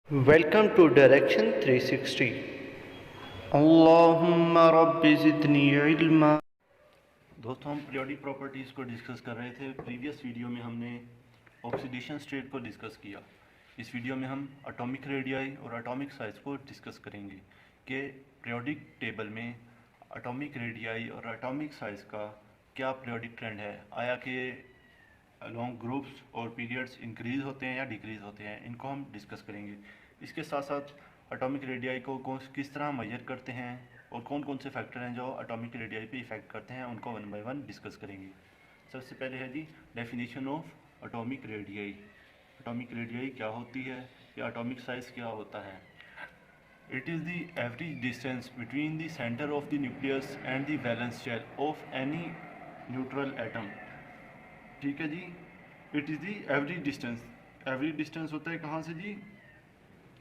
Welcome to Direction 360. Allahumma Rabbi zidni ilma. दोस्तों, हम periodic properties को डिस्कस कर रहे थे। प्रीवियस वीडियो में हमने ऑक्सीडेशन स्टेट को डिस्कस किया। इस वीडियो में हम एटॉमिक रेडियाई और एटॉमिक साइज को डिस्कस करेंगे कि पीरियोडिक टेबल में एटॉमिक रेडियाई और एटॉमिक साइज का क्या पीरियोडिक ट्रेंड है। आया कि लॉन्ग ग्रुप्स और पीरियड्स इंक्रीज़ होते हैं या डिक्रीज़ होते हैं, इनको हम डिस्कस करेंगे। इसके साथ साथ एटॉमिक रेडियाई को किस तरह मेजर करते हैं और कौन कौन से फैक्टर हैं जो एटॉमिक रेडियाई पे इफेक्ट करते हैं, उनको वन बाय वन डिस्कस करेंगे। सबसे पहले है जी definition of atomic radii. Atomic radii क्या होती है या एटॉमिक साइज क्या होता है। It is the average distance between the centre of the nucleus and the valence shell of any neutral atom. ठीक है जी, it is the average distance. Average distance होता है कहाँ से जी,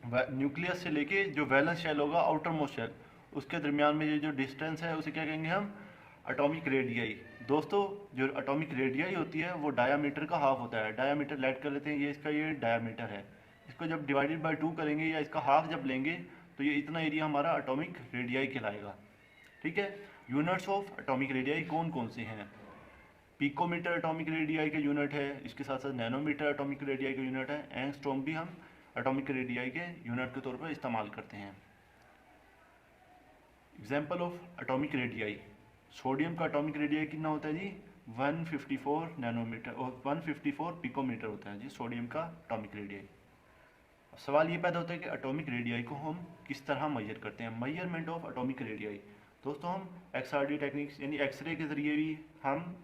न्यूक्लियस से लेके जो वैलेंस शेल होगा, आउटर मोस्ट शेल, उसके दरमियान में ये जो डिस्टेंस है उसे क्या कहेंगे हम, एटॉमिक रेडियाई। दोस्तों, जो एटॉमिक रेडियाई होती है वो डायामीटर का हाफ होता है। डायामीटर लेट कर लेते हैं, ये इसका ये डायामीटर है। इसको जब डिवाइडेड बाय 2 करेंगे या इसका हाफ जब लेंगे तो ये इतना एरिया हमारा एटॉमिक रेडियाई कहलाएगा। ठीक है। यूनिट्स ऑफ एटॉमिक रेडियाई कौन कौन से हैं। पिकोमीटर एटॉमिक रेडियाई का यूनिट है, इसके साथ साथ नैनोमीटर एटॉमिक रेडियाई का यूनिट है, एंगस्ट्रॉम भी हम एटॉमिक रेडियाई के यूनिट के तौर पर इस्तेमाल करते हैं। Example of atomic radii, sodium का एटॉमिक रेडियाई कितना होता है जी, 154 नैनोमीटर और 154 पिकोमीटर होता है जी सोडियम का एटॉमिक रेडियाई। सवाल ये पैदा होता है कि एटॉमिक रेडियाई को हम किस तरह मेजर करते हैं। मेजरमेंट ऑफ एटॉमिक रेडियाई, दोस्तों हम एक्सआरडी टेक्निक्स यानी एक्सरे के ज़रिए भी हम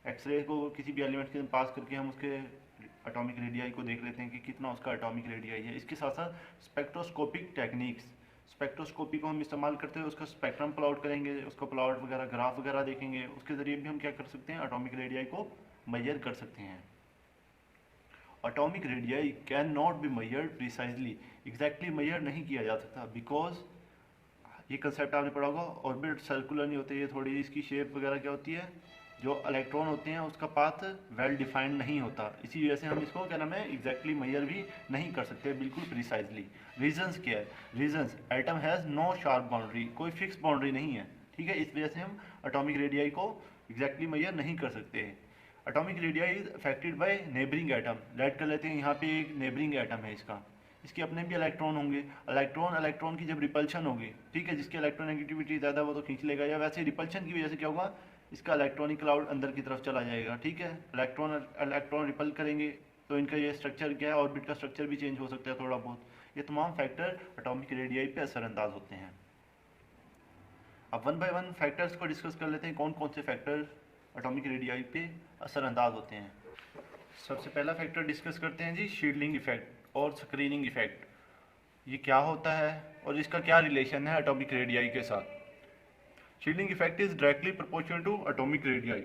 एक्सरे को किसी भी एलिमेंट के पास करके हम उसके एटॉमिक रेडियाई को देख लेते हैं कि कितना उसका एटॉमिक रेडियाई है। इसके साथ साथ स्पेक्ट्रोस्कोपिक टेक्निक्स, स्पेक्ट्रोस्कोपी को हम इस्तेमाल करते हैं, उसका स्पेक्ट्रम प्लॉट करेंगे, उसका प्लॉट वगैरह ग्राफ वगैरह देखेंगे, उसके ज़रिए भी हम क्या कर सकते हैं, एटॉमिक रेडियाई को मेजर कर सकते हैं। Atomic radii can not be measured precisely, exactly measure नहीं किया जा सकता, बिकॉज ये कंसेप्ट आपने पढ़ा होगा, ऑर्बिट सर्कुलर नहीं होते, ये थोड़ी इसकी शेप वगैरह क्या होती है, जो इलेक्ट्रॉन होते हैं उसका पाथ वेल डिफाइंड नहीं होता। इसी वजह से हम इसको क्या नाम है, एग्जैक्टली मेजर भी नहीं कर सकते बिल्कुल प्रिसाइजली। रीजंस क्या है, reasons atom has no sharp boundary, कोई फिक्स बाउंड्री नहीं है। ठीक है, इस वजह से हम एटॉमिक रेडियाई को एग्जैक्टली मेजर नहीं कर सकते हैं। Atomic radii is affected by neighbouring atom. लेट कर लेते हैं यहाँ पे एक नेबरिंग एटम है, इसके अपने भी इलेक्ट्रॉन होंगे। इलेक्ट्रॉन की जब रिपल्शन होगी, ठीक है, जिसकी इलेक्ट्रोनेगेटिविटी ज़्यादा वो तो खींच लेगा, या वैसे रिपल्शन की वजह से क्या होगा, इसका इलेक्ट्रॉनिक क्लाउड अंदर की तरफ चला जाएगा। ठीक है, इलेक्ट्रॉन रिपल करेंगे तो इनका ये स्ट्रक्चर क्या है, ऑर्बिट का स्ट्रक्चर भी चेंज हो सकता है थोड़ा बहुत। ये तमाम फैक्टर एटॉमिक रेडियाई पे असरअंदाज होते हैं। अब वन बाय वन फैक्टर्स को डिस्कस कर लेते हैं, कौन कौन से फैक्टर एटॉमिक रेडियाई पे असरअंदाज होते हैं। सबसे पहला फैक्टर डिस्कस करते हैं जी, शील्डिंग इफेक्ट और स्क्रीनिंग इफेक्ट। ये क्या होता है और इसका क्या रिलेशन है एटॉमिक रेडियाई के साथ। Shielding effect is directly proportional to atomic radii.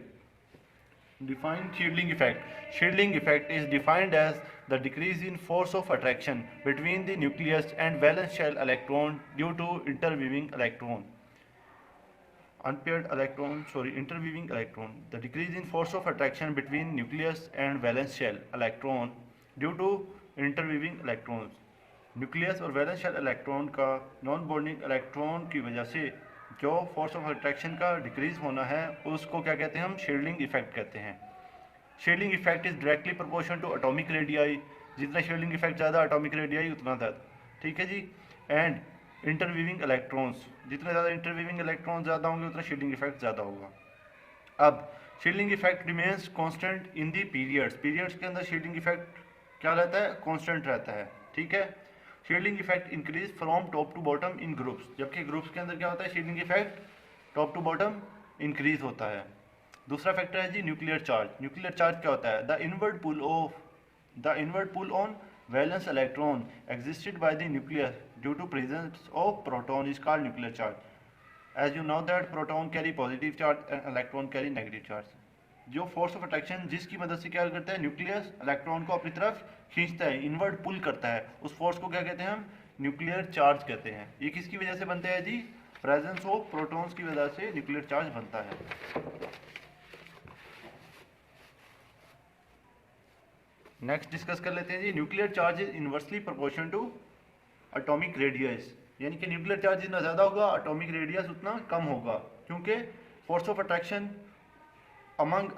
Define shielding effect. Shielding effect is defined as the decrease in force of attraction between the nucleus and valence shell electron due to interweaving electron. Interweaving electron. The decrease in force of attraction between nucleus and valence shell electron due to interweaving electrons. Nucleus और valence shell electron का non bonding electron की वजह से जो force of attraction का decrease होना है उसको क्या कहते हैं हम, शील्डिंग इफेक्ट कहते हैं। Shielding effect is directly proportional to atomic radii. जितना शील्डिंग इफेक्ट ज़्यादा, एटॉमिक रेडियाई उतना ज़्यादा। ठीक है जी। एंड इंटरवीविंग इलेक्ट्रॉन्स, जितने ज़्यादा इंटरवीविंग इलेक्ट्रॉन ज़्यादा होंगे उतना शील्डिंग इफेक्ट ज़्यादा होगा। अब shielding effect remains constant in the periods. Periods के अंदर शील्डिंग इफेक्ट क्या रहता है, कॉन्स्टेंट रहता है। ठीक है। Shielding effect increase from top to bottom in groups, जबकि ग्रुप्स के अंदर क्या होता है, shielding effect top to bottom increase होता है। दूसरा फैक्टर है जी न्यूक्लियर चार्ज। न्यूक्लियर चार्ज क्या होता है, the inward pull on valence electron existed by the nucleus due to presence of proton is called nuclear charge. As you know that proton carry positive charge and electron carry negative charge. जो force of attraction जिसकी मदद से क्या करता है, nucleus electron को अपनी तरफ खींचता है, इनवर्ड पुल करता है, उस फोर्स को क्या कहते हैं हम, न्यूक्लियर चार्ज कहते हैं। ये किसकी वजह से बनते हैं जी, प्रेजेंस ऑफ प्रोटॉन्स की वजह से न्यूक्लियर चार्ज बनता है। नेक्स्ट डिस्कस कर लेते हैं जी, nuclear charge is inversely proportional to atomic radius, यानी कि न्यूक्लियर चार्ज जितना ज़्यादा होगा एटॉमिक रेडियस उतना कम होगा, क्योंकि force of attraction among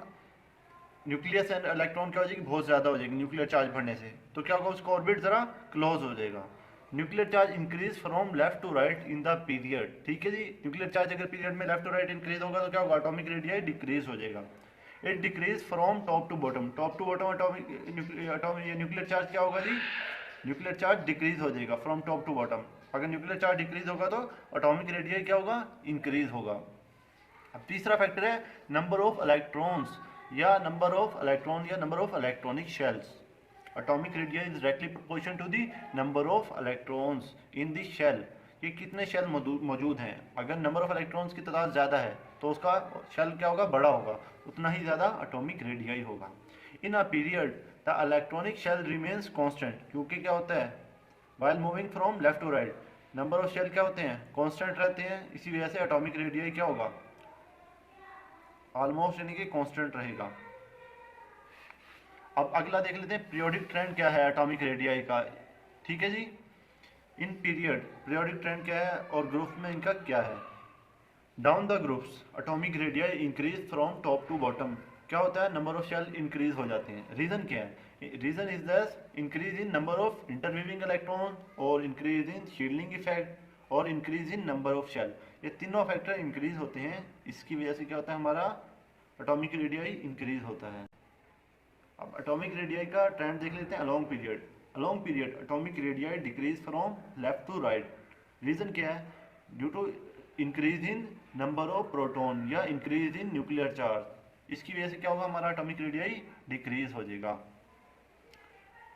nucleus and electron क्या हो जाएगी, बहुत ज़्यादा हो जाएगी न्यूक्लियर चार्ज बढ़ने से। तो क्या होगा, उसका ऑर्बिट ज़रा क्लोज हो जाएगा। Nuclear charge increase from left to right in the period, ठीक है जी। न्यूक्लियर चार्ज अगर पीरियड में लेफ्ट टू राइट इंक्रीज होगा तो क्या होगा, एटॉमिक रेडियस डिक्रीज हो जाएगा। It decrease from top to bottom, top to bottom atomic nuclear charge क्या होगा जी, न्यूक्लियर चार्ज डिक्रीज हो जाएगा फ्रॉम टॉप टू बॉटम। अगर न्यूक्लियर चार्ज डिक्रीज होगा तो एटॉमिक रेडियस क्या होगा, इंक्रीज होगा। अब तीसरा फैक्टर है नंबर ऑफ इलेक्ट्रॉन्स या number of electronic shells. Atomic radius is directly proportional to the number of electrons in the shell, कि कितने शेल मौजूद हैं। अगर नंबर ऑफ इलेक्ट्रॉन्स की तादाद ज़्यादा है तो उसका शेल क्या होगा, बड़ा होगा, उतना ही ज़्यादा एटॉमिक रेडियस होगा। In a period the electronic shell remains constant, क्योंकि क्या होता है, while moving from left to right number of shell क्या होते हैं, कांस्टेंट रहते हैं। इसी वजह से एटॉमिक रेडियस क्या होगा, ऑलमोस्ट यानी कि कांस्टेंट रहेगा। अब अगला देख लेते हैं पीरियोडिक ट्रेंड क्या है एटॉमिक रेडियस का, ठीक है जी। इन पीरियड पीरियोडिक ट्रेंड क्या है और ग्रुप में इनका क्या है। Down the groups atomic radius increase from top to bottom, क्या होता है, नंबर ऑफ शेल इंक्रीज हो जाते हैं। रीजन क्या है, reason is this increase in number of interweaving electron और इंक्रीज इन शील्डिंग इफेक्ट और increase in number of shell, ये तीनों फैक्टर इंक्रीज होते हैं। इसकी वजह से क्या होता है, हमारा एटॉमिक रेडियस इंक्रीज होता है। अब एटॉमिक रेडियस का ट्रेंड देख लेते हैं along period. Along period atomic radius decrease from left to right. Reason क्या है, due to increase in number of proton या इंक्रीज इन न्यूक्लियर चार्ज। इसकी वजह से क्या होगा, हमारा एटॉमिक रेडियस डिक्रीज हो जाएगा।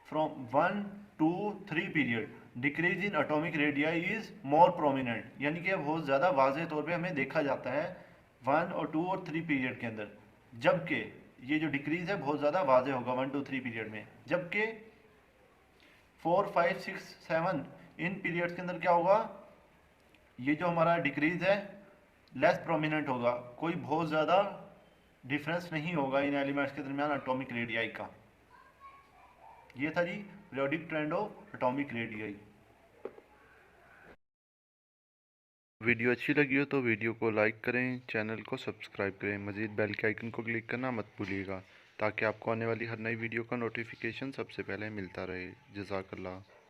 From 1 2 3 period decrease in atomic radius is more prominent, यानी कि बहुत ज़्यादा वाज़ेह तौर पे हमें देखा जाता है 1 और 2 और 3 पीरियड के अंदर, जबकि ये जो डिक्रीज है बहुत ज़्यादा वाज़ेह होगा 1 2 3 पीरियड में, जबकि 4 5 6 7 इन पीरियड्स के अंदर क्या होगा, ये जो हमारा डिक्रीज है लेस प्रोमिनेंट होगा, कोई बहुत ज़्यादा डिफरेंस नहीं होगा इन एलिमेंट्स के दरमियान एटॉमिक रेडियस का। ये था जी periodic trend of atomic radius. Video अच्छी लगी हो तो वीडियो को लाइक करें, चैनल को सब्सक्राइब करें, मज़ीद बेल के आइकन को क्लिक करना मत भूलिएगा ताकि आपको आने वाली हर नई वीडियो का नोटिफिकेशन सबसे पहले मिलता रहे। जज़ाकल्लाह।